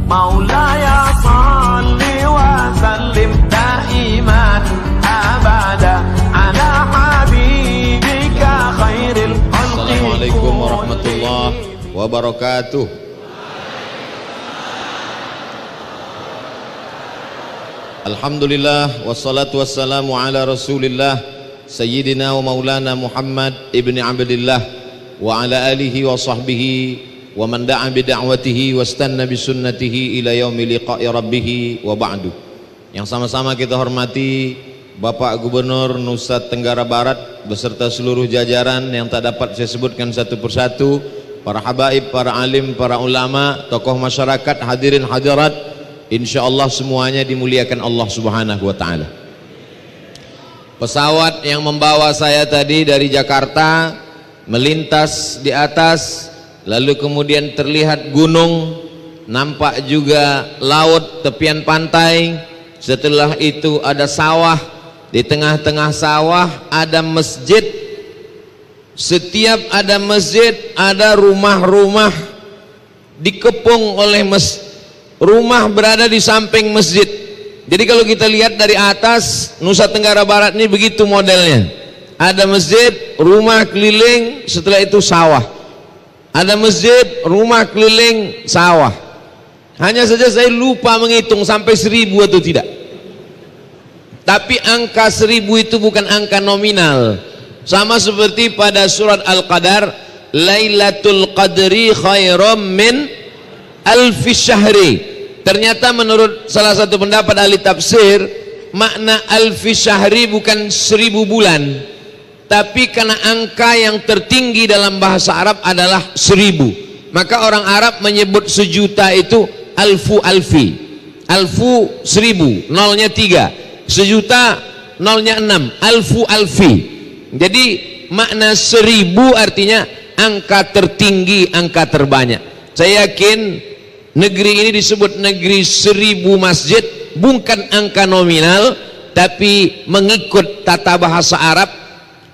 مولاي صل وسلم دائما أبدا على حبيبك خير الخلق. Assalamualaikum warahmatullahi wabarakatuh. Alhamdulillah wassalatu wassalamu ala Rasulillah Sayyidina wa Maulana Muhammad ibni Abdillah wa ala alihi wa sahbihi wa man da'a bida'watihi wastanna bisunnatihi ila yaumi liqa'i rabbih wa ba'du. Yang sama-sama kita hormati Bapak Gubernur Nusa Tenggara Barat beserta seluruh jajaran yang tak dapat saya sebutkan satu persatu, para habaib, para alim, para ulama, tokoh masyarakat, hadirin hadirat, insyaallah semuanya dimuliakan Allah Subhanahu wa taala. Pesawat yang membawa saya tadi dari Jakarta melintas di atas, lalu kemudian terlihat gunung, nampak juga laut, tepian pantai. Setelah itu ada sawah, di tengah-tengah sawah ada masjid. Setiap ada masjid ada rumah-rumah dikepung oleh rumah berada di samping masjid. Jadi kalau kita lihat dari atas, Nusa Tenggara Barat ini begitu modelnya. Ada masjid, rumah keliling, setelah itu sawah. Ada masjid, rumah keliling, sawah. Hanya saja saya lupa menghitung sampai 1000 atau tidak. Tapi angka 1000 itu bukan angka nominal. Sama seperti pada surat Al-Qadar, Lailatul Qadri khairum min alfi syahri. Ternyata menurut salah satu pendapat ahli tafsir, makna alfi syahri bukan 1000 bulan, tapi karena angka yang tertinggi dalam bahasa Arab adalah 1000, maka orang Arab menyebut sejuta itu alfu alfi. Alfu 1000, nolnya 3, sejuta nolnya 6, alfu alfi. Jadi makna 1000 artinya angka tertinggi, angka terbanyak. Saya yakin negeri ini disebut negeri 1000 masjid bukan angka nominal, tapi mengikut tata bahasa Arab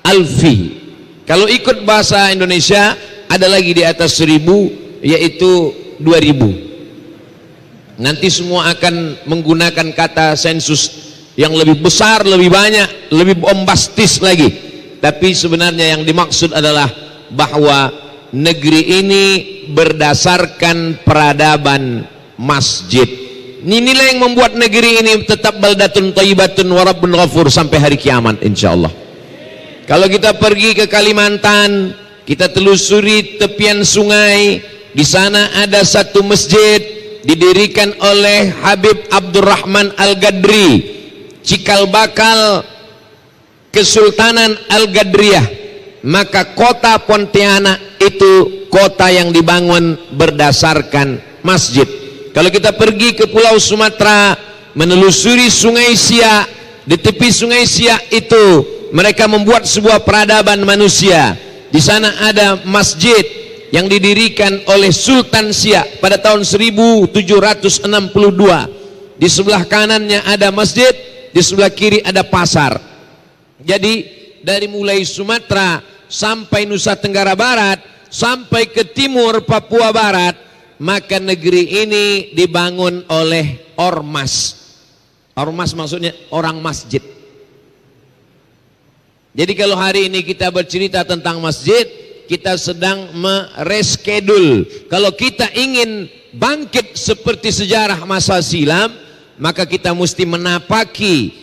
alfi. Kalau ikut bahasa Indonesia ada lagi di atas 1000, yaitu 2000. Nanti semua akan menggunakan kata sensus yang lebih besar, lebih banyak, lebih bombastis lagi. Tapi sebenarnya yang dimaksud adalah bahwa negeri ini berdasarkan peradaban masjid. Inilah yang membuat negeri ini tetap baldatun thayyibatun wa rabbun ghafur sampai hari kiamat insyaallah. Kalau kita pergi ke Kalimantan, kita telusuri tepian sungai, di sana ada satu masjid didirikan oleh Habib Abdurrahman Al-Gadri, cikal bakal Kesultanan Al-Gadriyah. Maka kota Pontianak itu kota yang dibangun berdasarkan masjid. Kalau kita pergi ke Pulau Sumatera, menelusuri Sungai Siak, di tepi Sungai Siak itu mereka membuat sebuah peradaban manusia. Di sana ada masjid yang didirikan oleh Sultan Siak pada tahun 1762. Di sebelah kanannya ada masjid, di sebelah kiri ada pasar. Jadi dari mulai Sumatera sampai Nusa Tenggara Barat, sampai ke timur Papua Barat, maka negeri ini dibangun oleh ormas. Ormas maksudnya orang masjid. Jadi kalau hari ini kita bercerita tentang masjid, kita sedang mereschedule. Kalau kita ingin bangkit seperti sejarah masa silam, maka kita mesti menapaki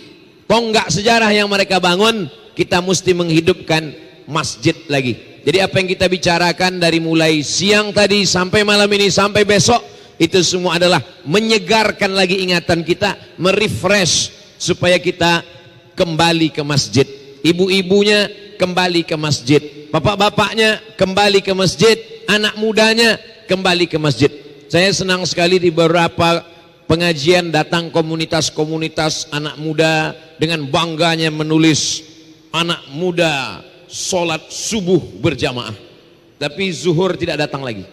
tonggak sejarah yang mereka bangun. Kita mesti menghidupkan masjid lagi. Jadi apa yang kita bicarakan dari mulai siang tadi sampai malam ini sampai besok, itu semua adalah menyegarkan lagi ingatan kita, merefresh supaya kita kembali ke masjid. Ibu-ibunya kembali ke masjid, bapak-bapaknya kembali ke masjid, anak mudanya kembali ke masjid. Saya senang sekali di beberapa pengajian datang komunitas-komunitas anak muda dengan bangganya menulis anak muda sholat subuh berjamaah, tapi zuhur tidak datang lagi.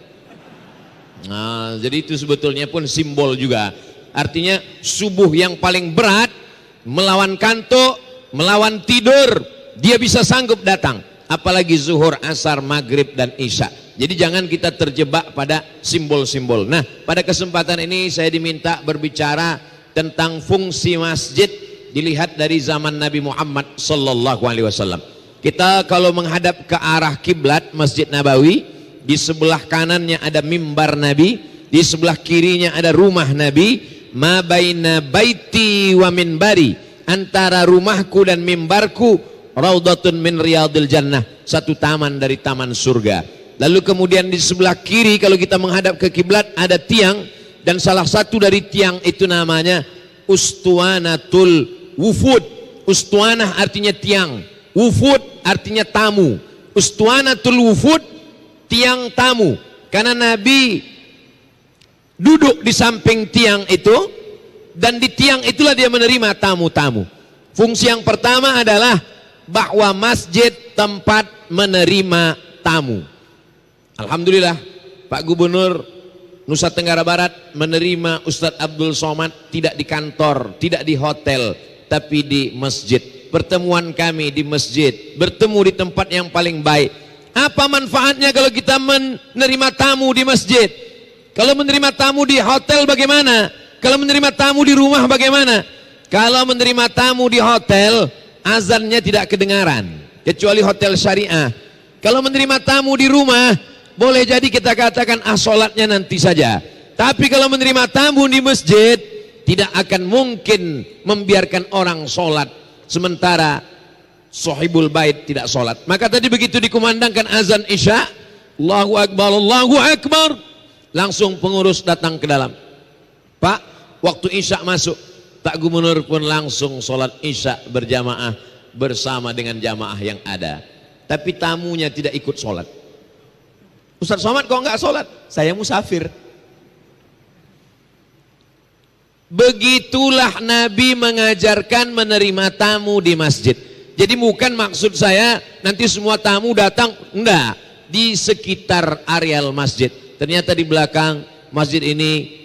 Nah, jadi itu sebetulnya pun simbol juga. Artinya subuh yang paling berat, melawan kantuk, melawan tidur, dia bisa sanggup datang. apalagi zuhur, asar, maghrib dan isya. Jadi jangan kita terjebak pada simbol-simbol. Nah, pada kesempatan ini saya diminta berbicara tentang fungsi masjid dilihat dari zaman Nabi Muhammad sallallahu alaihi wasallam. Kita kalau menghadap ke arah kiblat Masjid Nabawi, di sebelah kanannya ada mimbar Nabi, di sebelah kirinya ada rumah Nabi. Ma baina baiti wa minbari, antara rumahku dan mimbarku raudhatun min riyadil jannah, satu taman dari taman surga. Lalu kemudian di sebelah kiri kalau kita menghadap ke kiblat ada tiang, dan salah satu dari tiang itu namanya Ustuanatul Wufud. Ustuanah artinya tiang, wufud artinya tamu. Ustuanatul Wufud, tiang tamu, karena Nabi duduk di samping tiang itu, dan di tiang itulah dia menerima tamu-tamu. Fungsi yang pertama adalah bahwa masjid tempat menerima tamu. Alhamdulillah Pak Gubernur Nusa Tenggara Barat menerima Ustadz Abdul Somad tidak di kantor, tidak di hotel, tapi di masjid. Pertemuan kami di masjid, bertemu di tempat yang paling baik. Apa manfaatnya kalau kita menerima tamu di masjid? Kalau menerima tamu di hotel bagaimana? Kalau menerima tamu di rumah bagaimana? Kalau menerima tamu di hotel, azannya tidak kedengaran, kecuali hotel syariah. Kalau menerima tamu di rumah, boleh jadi kita katakan sholatnya nanti saja. Tapi kalau menerima tamu di masjid, tidak akan mungkin membiarkan orang sholat sementara sahibul bait tidak sholat. Maka tadi begitu dikumandangkan azan isya, Allahu Akbar, Allahu Akbar, langsung pengurus datang ke dalam. Pak, waktu isya masuk. Pak Gubernur pun langsung sholat isya berjamaah bersama dengan jamaah yang ada. Tapi tamunya tidak ikut sholat. Ustadz Somad kok enggak sholat? Saya musafir. Begitulah Nabi mengajarkan menerima tamu di masjid. Jadi bukan maksud saya nanti semua tamu datang, enggak, di sekitar areal masjid. Ternyata di belakang masjid ini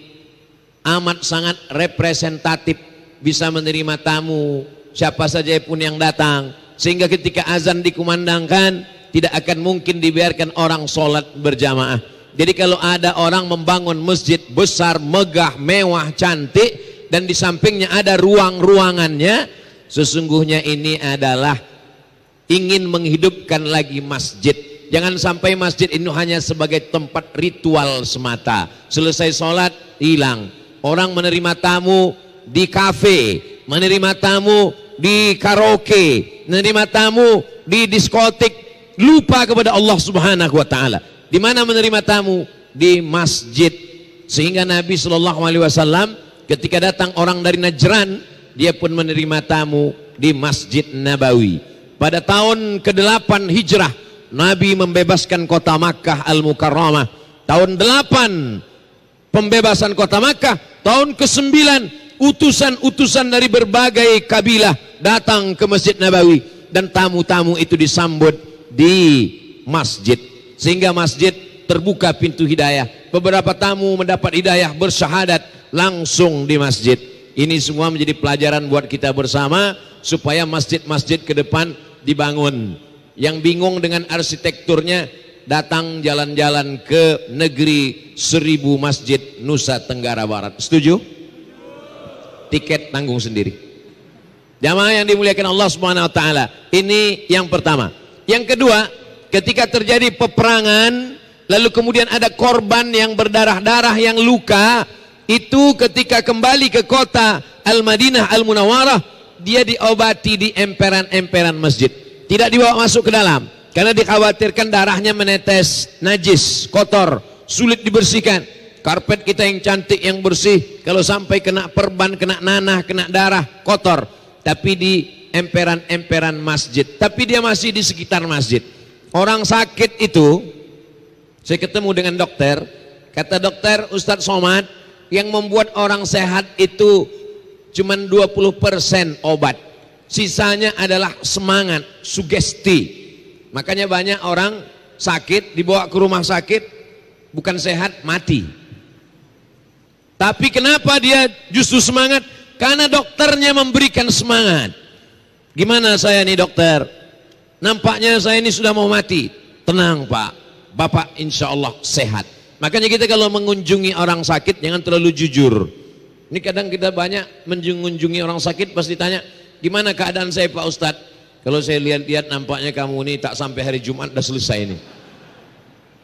amat sangat representatif, bisa menerima tamu siapa saja pun yang datang, sehingga ketika azan dikumandangkan tidak akan mungkin dibiarkan orang sholat berjamaah. Jadi kalau ada orang membangun masjid besar, megah, mewah, cantik, dan di sampingnya ada ruang-ruangannya, sesungguhnya ini adalah ingin menghidupkan lagi masjid. Jangan sampai masjid ini hanya sebagai tempat ritual semata. Selesai sholat hilang. Orang menerima tamu di kafe, menerima tamu di karaoke, menerima tamu di diskotik, lupa kepada Allah Subhanahu wa taala. Di mana menerima tamu? Di masjid. Sehingga Nabi Shallallahu alaihi wasallam ketika datang orang dari Najran, dia pun menerima tamu di Masjid Nabawi. Pada tahun ke-8 Hijrah, Nabi membebaskan kota Makkah Al-Mukarramah. Tahun 8 pembebasan kota Makkah, tahun ke-9 utusan-utusan dari berbagai kabilah datang ke Masjid Nabawi, dan tamu-tamu itu disambut di masjid, sehingga masjid terbuka pintu hidayah. Beberapa tamu mendapat hidayah bersyahadat langsung di masjid. Ini semua menjadi pelajaran buat kita bersama supaya masjid-masjid ke depan dibangun. Yang bingung dengan arsitekturnya, datang jalan-jalan ke negeri 1000 masjid Nusa Tenggara Barat. Setuju? Tiket tanggung sendiri. Jamaah yang dimuliakan Allah Subhanahu wa taala. Ini yang pertama. Yang kedua, ketika terjadi peperangan, lalu kemudian ada korban yang berdarah-darah, yang luka, itu ketika kembali ke kota Al-Madinah Al-Munawwarah, dia diobati di emperan-emperan masjid. Tidak dibawa masuk ke dalam, karena dikhawatirkan darahnya menetes, najis, kotor, sulit dibersihkan. Karpet kita yang cantik, yang bersih, kalau sampai kena perban, kena nanah, kena darah, kotor. Tapi di emperan-emperan masjid, tapi dia masih di sekitar masjid. Orang sakit itu, saya ketemu dengan dokter, kata dokter Ustadz Somad, yang membuat orang sehat itu cuma 20% obat, sisanya adalah semangat, sugesti. Makanya banyak orang sakit dibawa ke rumah sakit, bukan sehat, mati. Tapi kenapa dia justru semangat? Karena dokternya memberikan semangat. Gimana saya nih dokter? nampaknya saya ini sudah mau mati. Tenang Pak, Bapak insya Allah sehat. Makanya kita kalau mengunjungi orang sakit jangan terlalu jujur. Ini kadang kita banyak mengunjungi orang sakit pasti tanya, gimana keadaan saya Pak Ustadz? Kalau saya lihat-lihat nampaknya kamu ini tak sampai hari Jumat udah selesai ini.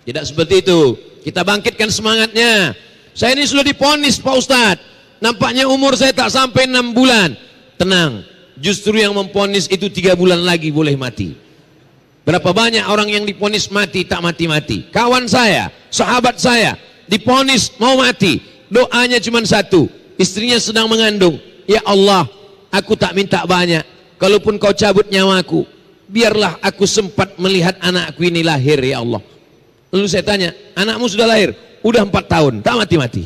Tidak seperti itu. Kita bangkitkan semangatnya. Saya ini sudah diponis Pak Ustadz. Nampaknya umur saya tak sampai 6 bulan. Tenang, justru yang memponis itu 3 bulan lagi boleh mati. Berapa banyak orang yang diponis mati tak mati-mati. Kawan saya, sahabat saya diponis mau mati, doanya cuma satu, istrinya sedang mengandung. Ya Allah, aku tak minta banyak, kalaupun kau cabut nyawaku, biarlah aku sempat melihat anakku ini lahir ya Allah. Lalu saya tanya, anakmu sudah lahir? Udah 4 tahun, tak mati-mati.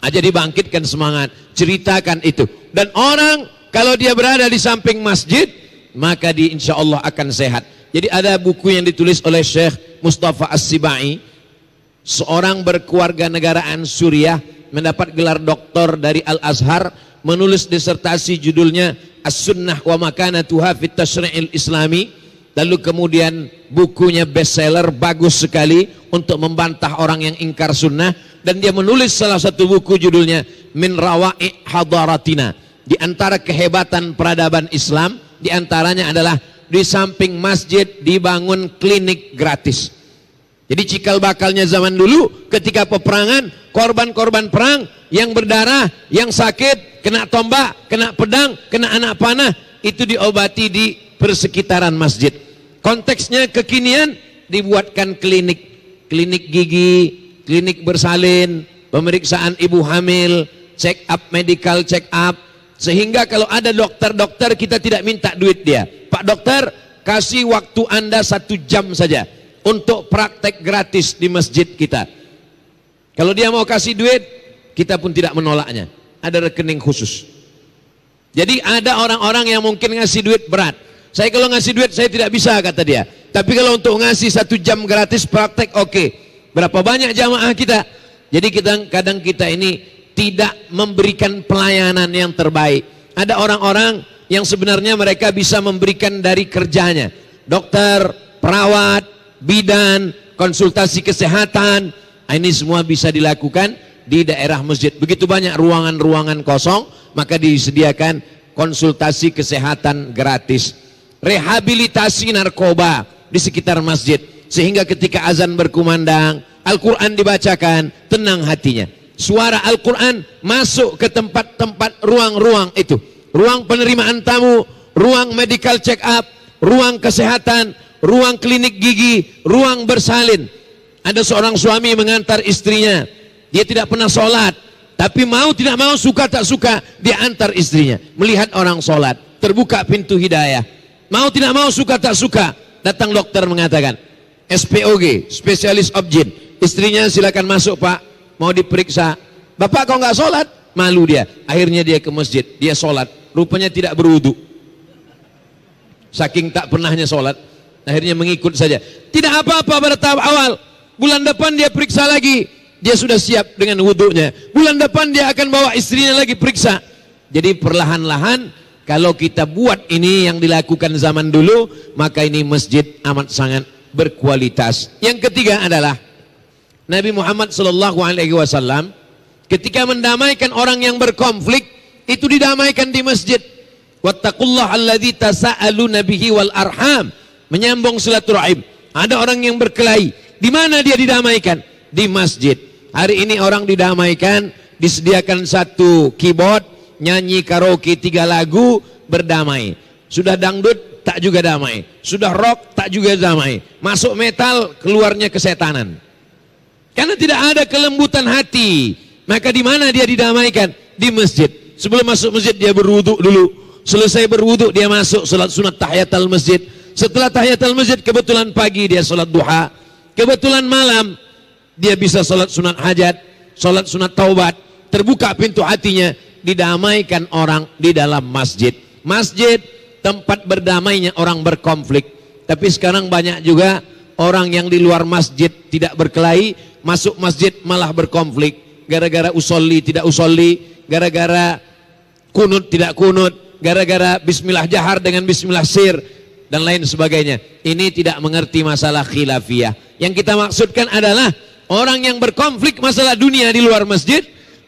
Aja dibangkitkan semangat, ceritakan itu. Dan orang kalau dia berada di samping masjid, maka dia insya Allah akan sehat. Jadi ada buku yang ditulis oleh Syekh Mustafa As-Sibai, seorang berkeluarga negaraan Suriah, mendapat gelar doktor dari Al-Azhar, menulis disertasi judulnya As-Sunnah wa Makanatuha fit Tasyri'il Islami. Lalu kemudian bukunya bestseller, bagus sekali untuk membantah orang yang ingkar sunnah. Dan dia menulis salah satu buku judulnya Min Rawa'i Hadaratina. Di antara kehebatan peradaban Islam, di antaranya adalah di samping masjid dibangun klinik gratis. Jadi cikal bakalnya zaman dulu ketika peperangan, korban-korban perang yang berdarah, yang sakit, kena tombak, kena pedang, kena anak panah, itu diobati di persekitaran masjid. Konteksnya kekinian, dibuatkan klinik, klinik gigi, klinik bersalin, pemeriksaan ibu hamil, check up, medical check up. Sehingga kalau ada dokter-dokter kita tidak minta duit dia. Pak dokter, kasih waktu Anda 1 jam saja untuk praktek gratis di masjid kita. Kalau dia mau kasih duit, kita pun tidak menolaknya. Ada rekening khusus. Jadi ada orang-orang yang mungkin ngasih duit berat. Saya kalau ngasih duit saya tidak bisa, kata dia. Tapi kalau untuk ngasih 1 jam gratis praktek, oke. Berapa banyak jamaah kita? Jadi kadang kita ini tidak memberikan pelayanan yang terbaik. Ada orang-orang yang sebenarnya mereka bisa memberikan dari kerjanya. Dokter, perawat, bidan, konsultasi kesehatan, ini semua bisa dilakukan di daerah masjid. Begitu banyak ruangan-ruangan kosong, maka disediakan konsultasi kesehatan gratis. Rehabilitasi narkoba di sekitar masjid, sehingga ketika azan berkumandang, Al-Quran dibacakan, tenang hatinya. Suara Al-Quran masuk ke tempat-tempat ruang-ruang itu. Ruang penerimaan tamu, ruang medical check up, ruang kesehatan, ruang klinik gigi, ruang bersalin. Ada seorang suami mengantar istrinya. Dia tidak pernah sholat, tapi mau tidak mau, suka tak suka, dia antar istrinya. Melihat orang sholat, terbuka pintu hidayah. Mau tidak mau, suka tak suka, datang dokter mengatakan, SPOG, spesialis objin. Istrinya, silakan masuk Pak, mau diperiksa. Bapak kok nggak sholat? Malu dia. Akhirnya dia ke masjid, dia sholat. Rupanya tidak berwudu. Saking tak pernahnya sholat, akhirnya mengikut saja. Tidak apa-apa pada tahap awal. Bulan depan dia periksa lagi, dia sudah siap dengan wudunya. Bulan depan dia akan bawa istrinya lagi periksa. Jadi perlahan-lahan kalau kita buat ini yang dilakukan zaman dulu, maka ini masjid amat sangat berkualitas. Yang ketiga adalah Nabi Muhammad SAW ketika mendamaikan orang yang berkonflik, itu didamaikan di masjid. Wattaqullaha alladzi tasaaluna bihi wal arham, menyambung silaturahim. Ada orang yang berkelahi, di mana dia didamaikan? Di masjid. Hari ini orang didamaikan, disediakan satu keyboard, nyanyi karaoke 3 lagu, berdamai. Sudah dangdut tak juga damai, sudah rock tak juga damai, masuk metal keluarnya kesetanan. Karena tidak ada kelembutan hati. Maka di mana dia didamaikan? Di masjid. Sebelum masuk masjid dia berwudu dulu. Selesai berwudu dia masuk salat sunat tahiyatul masjid. Setelah tahiyatul masjid kebetulan pagi dia salat duha. Kebetulan malam dia bisa salat sunat hajat, salat sunat taubat. Terbuka pintu hatinya, didamaikan orang di dalam masjid. Masjid tempat berdamainya orang berkonflik. Tapi sekarang banyak juga orang yang di luar masjid tidak berkelahi, masuk masjid malah berkonflik. Gara-gara usolli tidak usolli, gara-gara kunut tidak kunut, gara-gara bismillah jahar dengan bismillah sir. dan lain sebagainya. Ini tidak mengerti masalah khilafiyah. Yang kita maksudkan adalah orang yang berkonflik masalah dunia di luar masjid,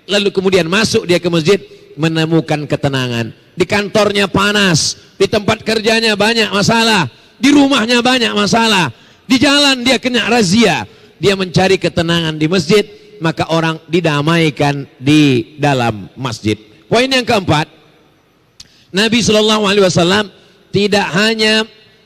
lalu kemudian masuk dia ke masjid, menemukan ketenangan. Di kantornya panas, di tempat kerjanya banyak masalah, di rumahnya banyak masalah, di jalan dia kena razia, dia mencari ketenangan di masjid, maka orang didamaikan di dalam masjid. Poin yang keempat, Nabi SAW tidak hanya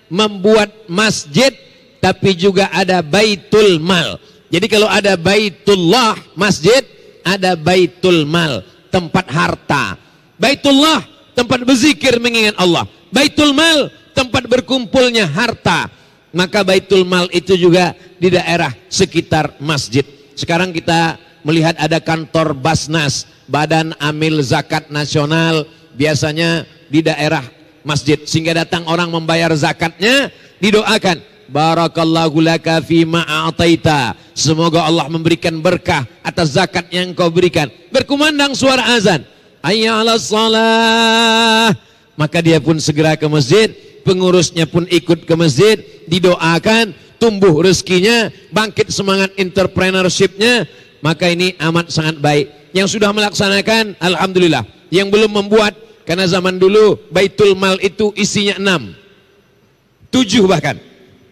membuat masjid, tapi juga ada baitul mal. Jadi kalau ada baitullah masjid, ada baitul mal, tempat harta. Baitullah, tempat berzikir mengingat Allah. Baitul mal, tempat berkumpulnya harta. Maka baitul mal itu juga di daerah sekitar masjid. Sekarang kita melihat ada kantor Basnas, Badan Amil Zakat Nasional, biasanya di daerah masjid, sehingga datang orang membayar zakatnya, didoakan, barakallahu laka fima a'taita, semoga Allah memberikan berkah atas zakat yang kau berikan. Berkumandang suara azan, hayya 'alas shalah, maka dia pun segera ke masjid, pengurusnya pun ikut ke masjid, didoakan, tumbuh rezekinya, bangkit semangat entrepreneurship-nya. Maka ini amat sangat baik. Yang sudah melaksanakan, alhamdulillah. Yang belum membuat, karena zaman dulu baitul mal itu isinya 6, 7 bahkan.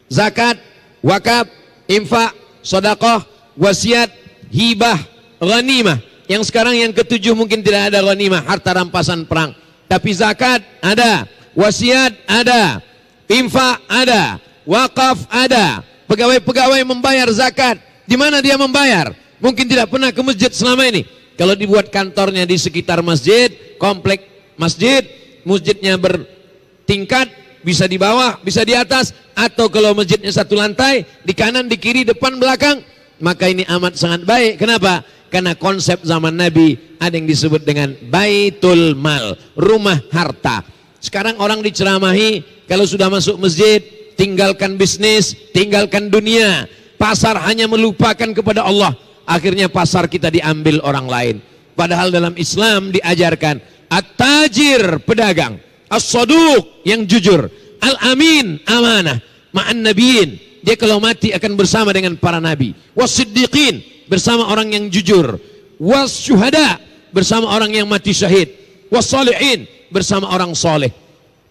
Zakat, wakaf, infak, sedekah, wasiat, hibah, ghanimah. Yang sekarang yang ke-7 mungkin tidak ada ghanimah, harta rampasan perang. Tapi zakat ada, wasiat ada, infak ada, wakaf ada, pegawai-pegawai membayar zakat. Di mana dia membayar? Mungkin tidak pernah ke masjid selama ini. Kalau dibuat kantornya di sekitar masjid, komplek masjid, masjidnya bertingkat, bisa di bawah, bisa di atas, atau kalau masjidnya satu lantai, di kanan, di kiri, depan, belakang, maka ini amat sangat baik. Kenapa? Karena konsep zaman Nabi ada yang disebut dengan baitul mal, rumah harta. Sekarang orang diceramahi, kalau sudah masuk masjid, tinggalkan bisnis, tinggalkan dunia. Pasar hanya melupakan kepada Allah. Akhirnya pasar kita diambil orang lain. Padahal dalam Islam diajarkan at-tajir, pedagang, as-saduq, yang jujur, al-amin, amanah, ma'an nabiyin, dia kalau mati akan bersama dengan para nabi, was-siddiqin, bersama orang yang jujur, was-syuhada, bersama orang yang mati syahid, was-salihin, bersama orang soleh.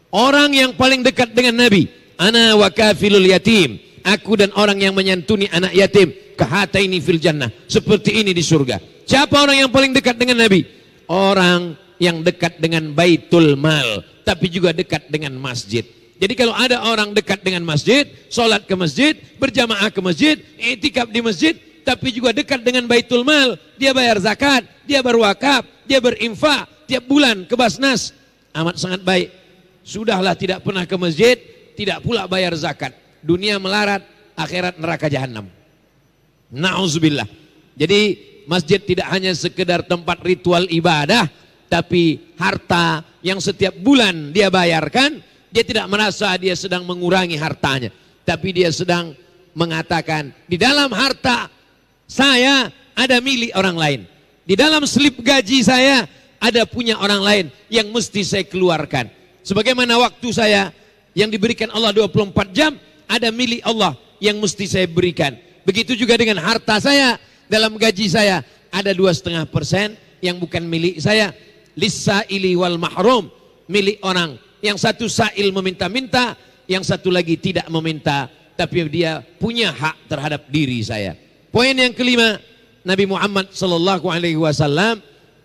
Orang yang paling dekat dengan nabi, ana wa kafilul yatim, aku dan orang yang menyantuni anak yatim, kahataini fil jannah, seperti ini di surga. Siapa orang yang paling dekat dengan nabi? Orang yang dekat dengan baitul mal, tapi juga dekat dengan masjid. Jadi kalau ada orang dekat dengan masjid, sholat ke masjid, berjamaah ke masjid, i'tikaf di masjid, tapi juga dekat dengan baitul mal, dia bayar zakat, dia berwakaf, dia berinfak tiap bulan ke Basnas, amat sangat baik. Sudahlah tidak pernah ke masjid, tidak pula bayar zakat, dunia melarat, akhirat neraka jahanam. Na'udzubillah. Jadi masjid tidak hanya sekedar tempat ritual ibadah, tapi harta yang setiap bulan dia bayarkan, dia tidak merasa dia sedang mengurangi hartanya, tapi dia sedang mengatakan, di dalam harta saya ada milik orang lain, di dalam slip gaji saya ada punya orang lain yang mesti saya keluarkan. Sebagaimana waktu saya yang diberikan Allah 24 jam, ada milik Allah yang mesti saya berikan. Begitu juga dengan harta saya, dalam gaji saya ada 2,5% yang bukan milik saya. Lis-sa'ili wal mahrum, milik orang. Yang satu sa'il meminta-minta, yang satu lagi tidak meminta, tapi dia punya hak terhadap diri saya. Poin yang kelima, Nabi Muhammad SAW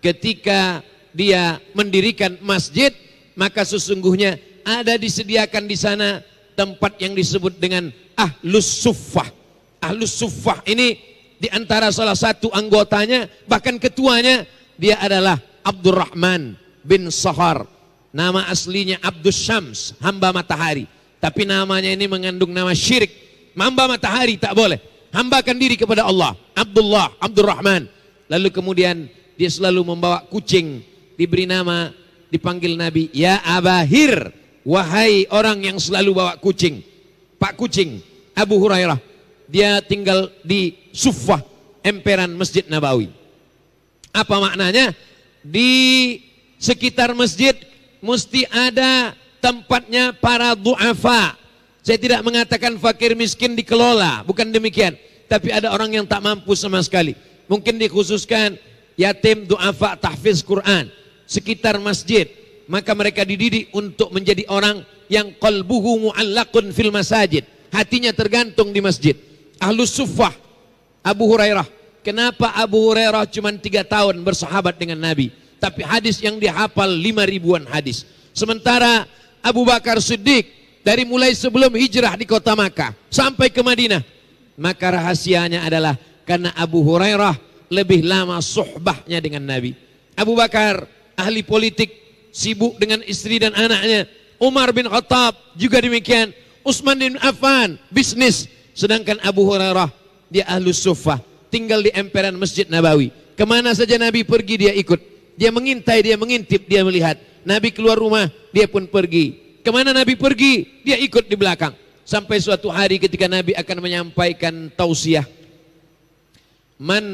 ketika dia mendirikan masjid, maka sesungguhnya ada disediakan di sana tempat yang disebut dengan Ahlus Suffah. Ahlus Suffah ini diantara salah satu anggotanya, bahkan ketuanya, dia adalah Abdurrahman bin Sahar. Nama aslinya Abdus Syams, hamba matahari. Tapi namanya ini mengandung nama syirik. Hamba matahari tak boleh. Hambakan diri kepada Allah. Abdullah, Abdurrahman. Lalu kemudian dia selalu membawa kucing. Diberi nama, dipanggil Nabi, ya Abahir, wahai orang yang selalu bawa kucing. Pak Kucing, Abu Hurairah. Dia tinggal di Suffah, emperan Masjid Nabawi. Apa maknanya? Di sekitar masjid mesti ada tempatnya para du'afa, Saya tidak mengatakan fakir miskin dikelola, bukan demikian. Tapi ada orang yang tak mampu sama sekali. Mungkin dikhususkan yatim, du'afa, tahfiz Quran sekitar masjid. Maka mereka dididik untuk menjadi orang yang qalbuhu mu'allaqun fil masajid. Hatinya tergantung di masjid. Ahlus Suffah, Abu Hurairah. Kenapa Abu Hurairah cuma 3 tahun bersahabat dengan Nabi? Tapi hadis yang dihafal 5.000-an hadis. Sementara Abu Bakar Siddiq dari mulai sebelum hijrah di kota Makkah sampai ke Madinah. Maka rahasianya adalah karena Abu Hurairah lebih lama suhbahnya dengan Nabi. Abu Bakar ahli politik, sibuk dengan istri dan anaknya. Umar bin Khattab juga demikian. Utsman bin Affan bisnis. Sedangkan Abu Hurairah dia ahlus suffah, tinggal di emperan Masjid Nabawi. Kemana saja Nabi pergi dia ikut. Dia mengintai, dia mengintip, dia melihat. Nabi keluar rumah, dia pun pergi. Kemana Nabi pergi, dia ikut di belakang. Sampai suatu hari ketika Nabi akan menyampaikan tausiah. Man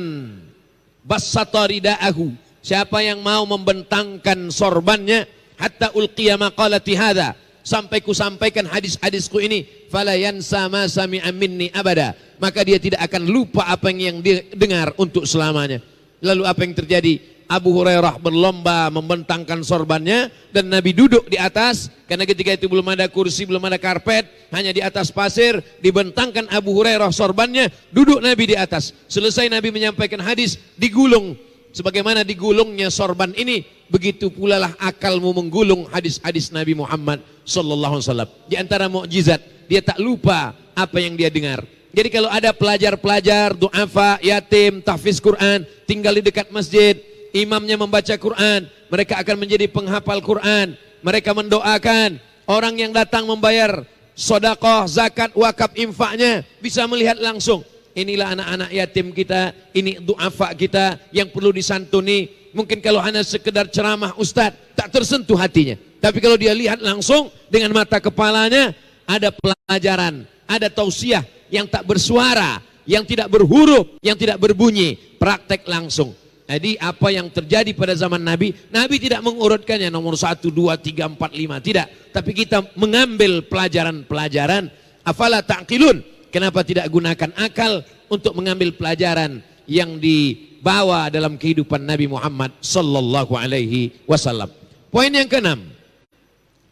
bassata rida'ahu, siapa yang mau membentangkan sorbannya, hatta ulqiya maqalati hadha, sampai ku sampaikan hadis-hadisku ini, fala yansa ma sami'a minni abada, maka dia tidak akan lupa apa yang dia dengar untuk selamanya. Lalu apa yang terjadi? Abu Hurairah berlomba membentangkan sorbannya dan Nabi duduk di atas, karena ketika itu belum ada kursi, belum ada karpet, hanya di atas pasir. Dibentangkan Abu Hurairah sorbannya, duduk Nabi di atas. Selesai Nabi menyampaikan hadis, digulung. Sebagaimana digulungnya sorban ini, begitu pula lah akalmu menggulung hadis-hadis Nabi Muhammad sallallahu alaihi wasallam. Di antara mukjizat, dia tak lupa apa yang dia dengar. Jadi kalau ada pelajar-pelajar, du'afa, yatim, tahfiz Quran, tinggal di dekat masjid, imamnya membaca Quran, mereka akan menjadi penghafal Quran. Mereka mendoakan orang yang datang membayar sedekah, zakat, wakaf, infaknya, bisa melihat langsung. Inilah anak-anak yatim kita, ini du'afa kita yang perlu disantuni. Mungkin kalau hanya sekedar ceramah ustadz, tak tersentuh hatinya. Tapi kalau dia lihat langsung dengan mata kepalanya, ada pelajaran, ada tausiah yang tak bersuara, yang tidak berhuruf, yang tidak berbunyi, praktek langsung. Jadi apa yang terjadi pada zaman Nabi, Nabi tidak mengurutkannya nomor 1, 2, 3, 4, 5, tidak. Tapi kita mengambil pelajaran-pelajaran. Afala ta'qilun, kenapa tidak gunakan akal untuk mengambil pelajaran yang dibawa dalam kehidupan Nabi Muhammad sallallahu alaihi wasallam. Poin yang ke-6.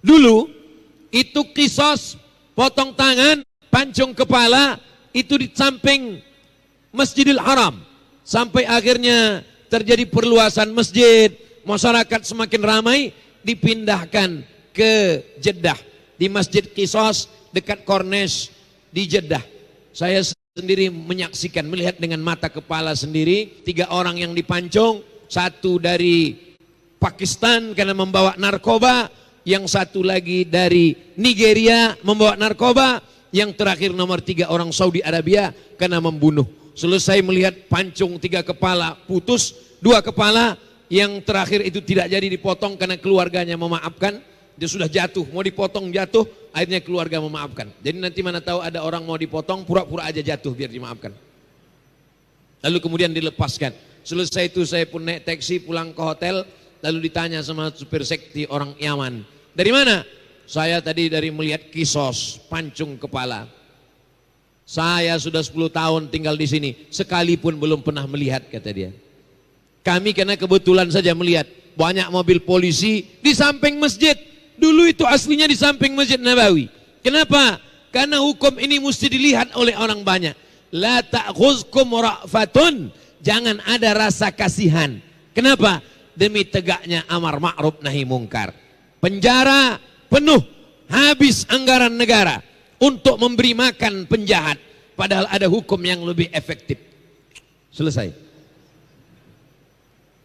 Dulu itu kisos, potong tangan, pancung kepala, itu di samping Masjidil Haram. Sampai akhirnya terjadi perluasan masjid, masyarakat semakin ramai, dipindahkan ke Jeddah, di Masjid Qisas dekat Corniche di Jeddah. Saya sendiri menyaksikan, melihat dengan mata kepala sendiri, 3 orang yang dipancung, 1 dari Pakistan karena membawa narkoba, yang 1 lagi dari Nigeria membawa narkoba, yang terakhir nomor 3 orang Saudi Arabia karena membunuh. Selesai melihat pancung 3 kepala putus, 2 kepala, yang terakhir itu tidak jadi dipotong karena keluarganya memaafkan. Dia sudah jatuh, mau dipotong jatuh, akhirnya keluarga memaafkan. Jadi nanti mana tahu ada orang mau dipotong, pura-pura aja jatuh biar dimaafkan. Lalu kemudian dilepaskan. Selesai itu saya pun naik taksi pulang ke hotel, lalu ditanya sama supir sekti orang Yaman. Dari mana? Saya tadi dari melihat Qisas, pancung kepala. Saya sudah 10 tahun tinggal di sini, sekalipun belum pernah melihat, kata dia. Kami karena kebetulan saja melihat banyak mobil polisi di samping masjid. Dulu itu aslinya di samping Masjid Nabawi. Kenapa? Karena hukum ini mesti dilihat oleh orang banyak. La ta'khuzkum ra'fatun, jangan ada rasa kasihan. Kenapa? Demi tegaknya amar ma'ruf nahi mungkar. Penjara penuh, habis anggaran negara untuk memberi makan penjahat, padahal ada hukum yang lebih efektif. Selesai.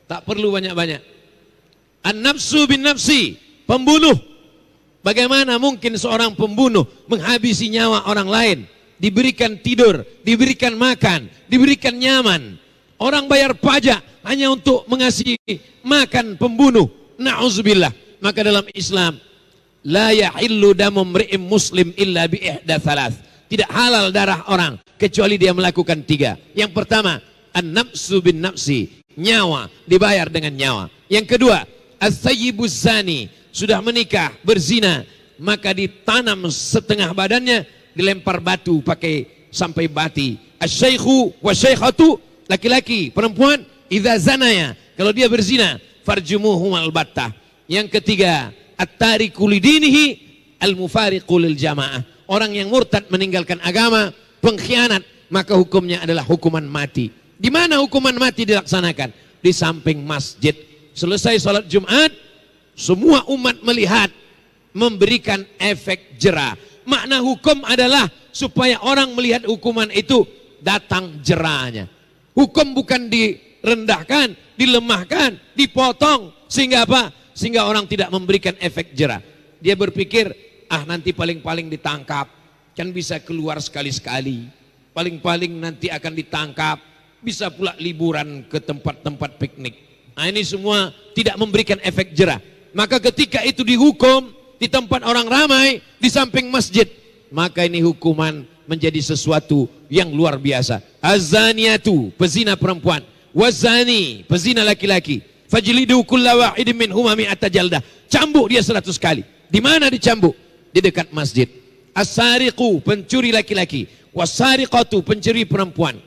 Tak perlu banyak-banyak. An-nafsu bin nafsi, pembunuh. Bagaimana mungkin seorang pembunuh menghabisi nyawa orang lain? Diberikan tidur, diberikan makan, diberikan nyaman. Orang bayar pajak hanya untuk mengasihi makan pembunuh. Na'udzubillah. Maka dalam Islam, la yahillu damu mri'im muslim illa bi ihda thalath. Tidak halal darah orang kecuali dia melakukan 3. Yang pertama, an-nafsu bin nafsi, nyawa dibayar dengan nyawa. Yang kedua, as-sayyibuz zani, sudah menikah, berzina, maka ditanam setengah badannya, dilempar batu pakai sampai bati. Asy-syaikhu wa syaikhatu, laki-laki, perempuan, idza zanaya, kalau dia berzina, farjumuhum albattah. Yang ketiga, at-tariku lidinihi al-mufariqu lil jamaah. Orang yang murtad meninggalkan agama, pengkhianat, maka hukumnya adalah hukuman mati. Di mana hukuman mati dilaksanakan? Di samping masjid. Selesai sholat Jumat, semua umat melihat, memberikan efek jera. Makna hukum adalah supaya orang melihat hukuman itu datang jerahnya. Hukum bukan direndahkan, dilemahkan, dipotong, sehingga apa? Sehingga orang tidak memberikan efek jera. Dia berpikir, nanti paling-paling ditangkap, kan bisa keluar sekali-sekali, paling-paling nanti akan ditangkap, bisa pula liburan ke tempat-tempat piknik. Ini semua tidak memberikan efek jera. Maka ketika itu dihukum di tempat orang ramai, di samping masjid, maka ini hukuman menjadi sesuatu yang luar biasa. Az-zaniyatu, pezina perempuan, wazani, pezina laki-laki, fajlidu kulla wahidin minhuma mi'ata jaldah, cambuk dia 100 kali. Di mana dicambuk? Di dekat masjid. As-sariqu, pencuri laki-laki, was-sariqatu, pencuri perempuan,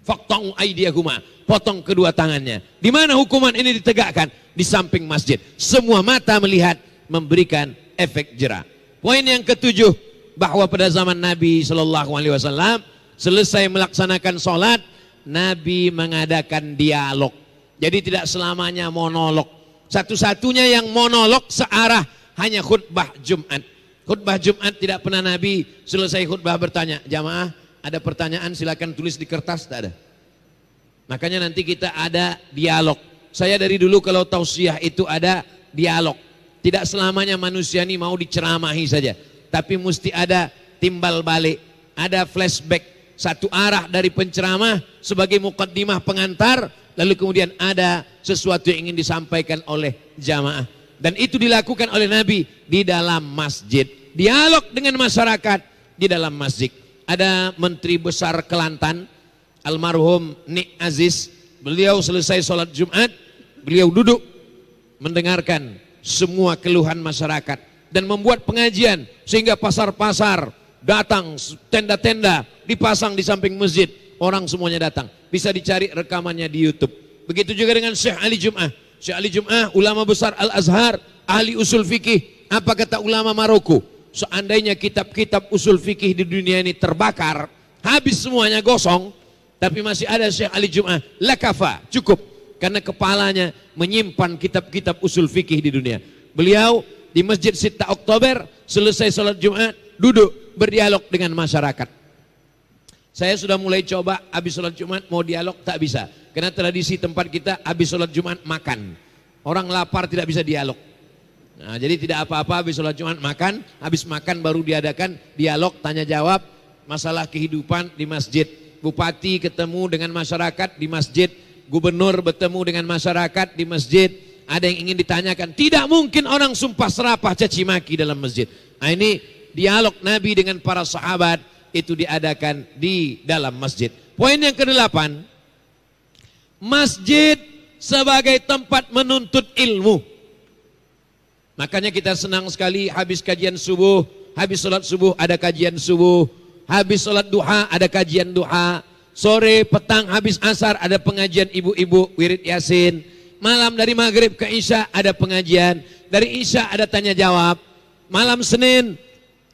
faqta'u aydiyahuma, potong kedua tangannya. Di mana hukuman ini ditegakkan? Di samping masjid. Semua mata melihat, memberikan efek jera. Poin yang ketujuh, bahwa pada zaman Nabi SAW selesai melaksanakan sholat, Nabi mengadakan dialog. Jadi tidak selamanya monolog. Satu-satunya yang monolog searah hanya khutbah Jumat. Khutbah Jumat tidak pernah Nabi selesai khutbah bertanya, jamaah ada pertanyaan silakan tulis di kertas, tak ada. Makanya nanti kita ada dialog. Saya dari dulu kalau tausiah itu ada dialog. Tidak selamanya manusia ini mau diceramahi saja, tapi mesti ada timbal balik, ada flashback, satu arah dari penceramah sebagai muqaddimah pengantar, lalu kemudian ada sesuatu yang ingin disampaikan oleh jamaah. Dan itu dilakukan oleh Nabi di dalam masjid. Dialog dengan masyarakat di dalam masjid. Ada Menteri Besar Kelantan, almarhum Nik Aziz, beliau selesai sholat Jumat, beliau duduk mendengarkan semua keluhan masyarakat dan membuat pengajian sehingga pasar-pasar datang, tenda-tenda dipasang di samping masjid, orang semuanya datang. Bisa dicari rekamannya di YouTube. Begitu juga dengan Syekh Ali Jum'ah. Syekh Ali Jum'ah, ulama besar Al-Azhar, ahli usul fikih. Apa kata ulama Maroko? Seandainya kitab-kitab usul fikih di dunia ini terbakar, habis semuanya gosong, tapi masih ada Syekh Ali Jum'ah, lakafa, cukup. Karena kepalanya menyimpan kitab-kitab usul fikih di dunia. Beliau di Masjid Sitta Oktober selesai sholat Jumat, duduk berdialog dengan masyarakat. Saya sudah mulai coba habis sholat Jumat mau dialog, tak bisa. Karena tradisi tempat kita habis sholat Jumat makan. Orang lapar tidak bisa dialog. Nah, jadi tidak apa-apa habis sholat Jumat makan, habis makan baru diadakan dialog, tanya jawab masalah kehidupan di masjid. Bupati ketemu dengan masyarakat di masjid, gubernur bertemu dengan masyarakat di masjid, ada yang ingin ditanyakan. Tidak mungkin orang sumpah serapah caci maki dalam masjid. Nah, ini dialog Nabi dengan para sahabat itu diadakan di dalam masjid. Poin yang ke-8, masjid sebagai tempat menuntut ilmu. Makanya kita senang sekali habis kajian subuh, habis sholat subuh ada kajian subuh, habis sholat duha ada kajian duha, sore petang habis asar ada pengajian ibu-ibu wirid yasin, malam dari maghrib ke isya ada pengajian, dari isya ada tanya jawab, malam Senin,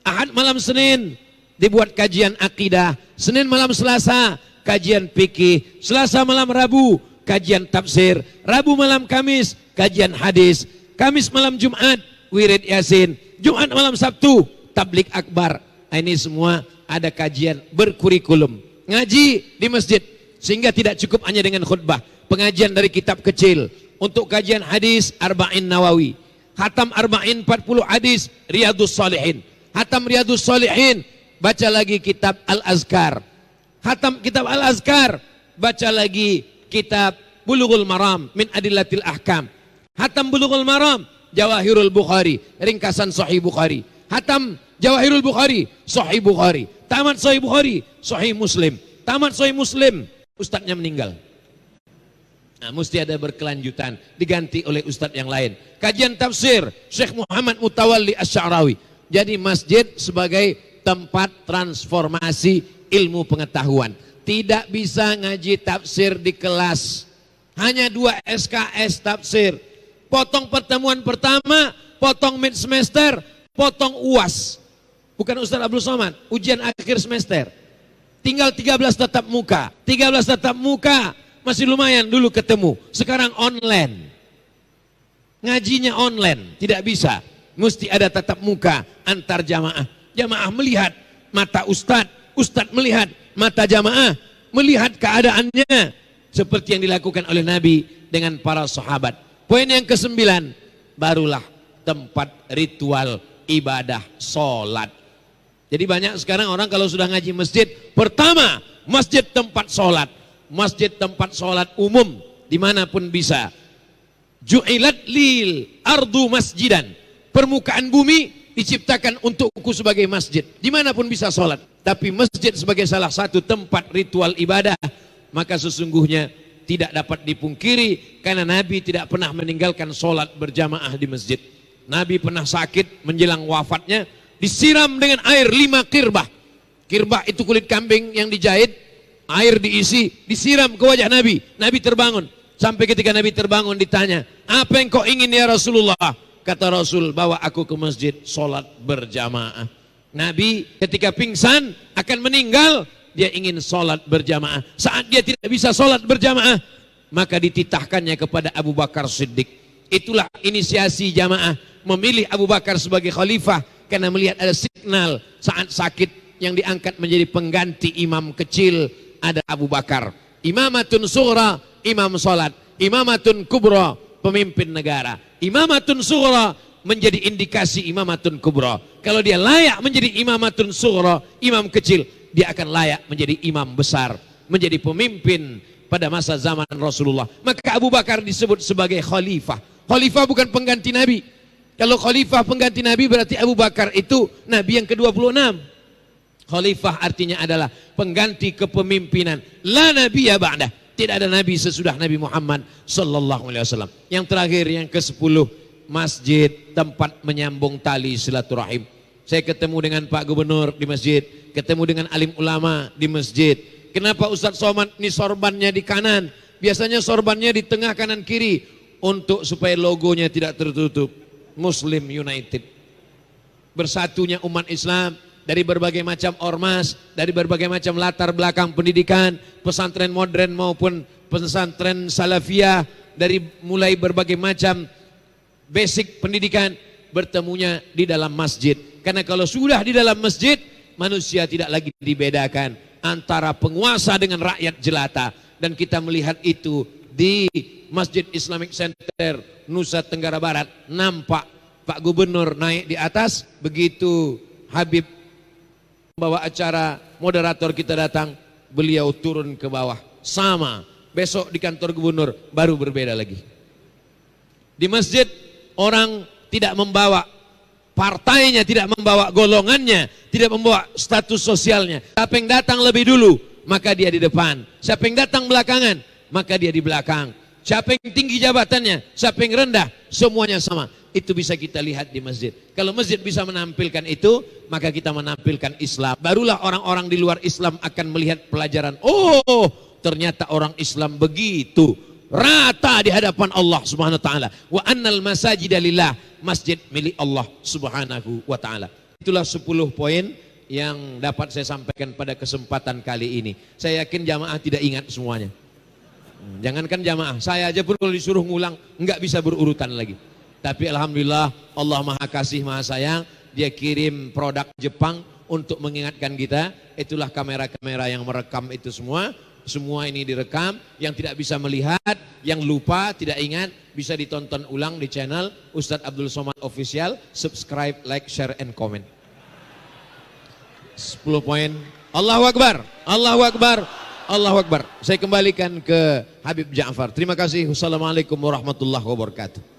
Ahad malam Senin dibuat kajian akidah, Senin malam Selasa kajian fikih, Selasa malam Rabu kajian tafsir, Rabu malam Kamis kajian hadis, Kamis malam Jumat wirid yasin, Jumat malam Sabtu tablik akbar. Ini semua ada kajian berkurikulum, ngaji di masjid, sehingga tidak cukup hanya dengan khutbah. Pengajian dari kitab kecil, untuk kajian hadis Arba'in Nawawi, hatam Arba'in 40 hadis Riyadus Salihin, hatam Riyadus Salihin, baca lagi kitab Al-Azkar, hatam kitab Al-Azkar, baca lagi kitab Bulughul Maram min Adillatil Ahkam, hatam Bulughul Maram Jawahirul Bukhari, ringkasan Sahih Bukhari, hatam Jawahirul Bukhari Sahih Bukhari, tamat Sahih Bukhari Sahih Muslim, tamat Sahih Muslim, ustadznya meninggal. Nah, mesti ada berkelanjutan, diganti oleh ustadz yang lain. Kajian tafsir Syekh Muhammad Mutawalli Asy-Sya'rawi. Jadi masjid sebagai tempat transformasi ilmu pengetahuan. Tidak bisa ngaji tafsir di kelas. Hanya 2 SKS tafsir. Potong pertemuan pertama, potong mid semester, potong UAS. Bukan Ustaz Abdul Somad, ujian akhir semester. Tinggal 13 tatap muka. 13 tatap muka masih lumayan dulu ketemu. Sekarang online. Ngajinya online, tidak bisa. Mesti ada tatap muka antar jamaah. Jamaah melihat mata ustadz, ustadz melihat mata jamaah, melihat keadaannya. Seperti yang dilakukan oleh Nabi dengan para sahabat. Poin yang ke-9, barulah tempat ritual ibadah sholat. Jadi banyak sekarang orang kalau sudah ngaji masjid, pertama masjid tempat sholat. Masjid tempat sholat umum dimanapun bisa. Ju'ilat lil ardu masjidan. Permukaan bumi diciptakan untukku sebagai masjid. Dimanapun bisa sholat. Tapi masjid sebagai salah satu tempat ritual ibadah, maka sesungguhnya tidak dapat dipungkiri karena Nabi tidak pernah meninggalkan sholat berjamaah di masjid. Nabi pernah sakit menjelang wafatnya, disiram dengan air 5 kirbah. Kirbah itu kulit kambing yang dijahit. Air diisi, disiram ke wajah Nabi. Nabi terbangun. Sampai ketika Nabi terbangun ditanya, apa yang kau ingin ya Rasulullah? Kata Rasul, bawa aku ke masjid, sholat berjamaah. Nabi ketika pingsan akan meninggal, dia ingin sholat berjamaah. Saat dia tidak bisa sholat berjamaah, maka dititahkannya kepada Abu Bakar Siddiq. Itulah inisiasi jamaah, memilih Abu Bakar sebagai khalifah, karena melihat ada signal saat sakit yang diangkat menjadi pengganti imam kecil. Ada Abu Bakar, imamatun sughra, imam salat, imamatun kubra, pemimpin negara. Imamatun sughra menjadi indikasi imamatun kubra. Kalau dia layak menjadi imamatun sughra, imam kecil, dia akan layak menjadi imam besar, menjadi pemimpin pada masa zaman Rasulullah. Maka Abu Bakar disebut sebagai khalifah. Khalifah bukan pengganti Nabi. Kalau khalifah pengganti Nabi berarti Abu Bakar itu Nabi yang ke-26. Khalifah artinya adalah pengganti kepemimpinan. La nabiyya ba'dah. Tidak ada nabi sesudah Nabi Muhammad sallallahu alaihi wasallam. Yang terakhir, yang ke-10, masjid tempat menyambung tali silaturahim. Saya ketemu dengan Pak Gubernur di masjid, ketemu dengan alim ulama di masjid. Kenapa Ustadz Somad ini sorbannya di kanan? Biasanya sorbannya di tengah kanan kiri untuk supaya logonya tidak tertutup. Muslim United. Bersatunya umat Islam dari berbagai macam ormas, dari berbagai macam latar belakang pendidikan, pesantren modern maupun pesantren salafiyah, dari mulai berbagai macam basic pendidikan, bertemunya di dalam masjid. Karena kalau sudah di dalam masjid, manusia tidak lagi dibedakan antara penguasa dengan rakyat jelata. Dan kita melihat itu di Masjid Islamic Center Nusa Tenggara Barat. Nampak Pak Gubernur naik di atas, begitu Habib bawa acara, moderator kita datang, beliau turun ke bawah. Sama, besok di kantor gubernur baru berbeda lagi. Di masjid orang tidak membawa partainya, tidak membawa golongannya, tidak membawa status sosialnya. Siapa yang datang lebih dulu, maka dia di depan. Siapa yang datang belakangan, maka dia di belakang. Siapa yang tinggi jabatannya, siapa yang rendah, semuanya sama. Itu bisa kita lihat di masjid. Kalau masjid bisa menampilkan itu, maka kita menampilkan Islam. Barulah orang-orang di luar Islam akan melihat pelajaran. Oh, ternyata orang Islam begitu rata di hadapan Allah Subhanahu wa taala. Wa annal masajida lillah, masjid milik Allah Subhanahu wa taala. Itulah 10 poin yang dapat saya sampaikan pada kesempatan kali ini. Saya yakin jamaah tidak ingat semuanya. Jangankan jamaah, saya aja pun kalau disuruh ngulang enggak bisa berurutan lagi. Tapi alhamdulillah Allah Maha Kasih Maha Sayang, dia kirim produk Jepang untuk mengingatkan kita. Itulah kamera-kamera yang merekam itu semua. Semua ini direkam. Yang tidak bisa melihat, yang lupa, tidak ingat, bisa ditonton ulang di channel Ustadz Abdul Somad Official. Subscribe, like, share, and comment. 10 poin. Allahu Akbar, Allahu Akbar, Allahu Akbar. Saya kembalikan ke Habib Ja'far. Terima kasih. Wassalamualaikum warahmatullahi wabarakatuh.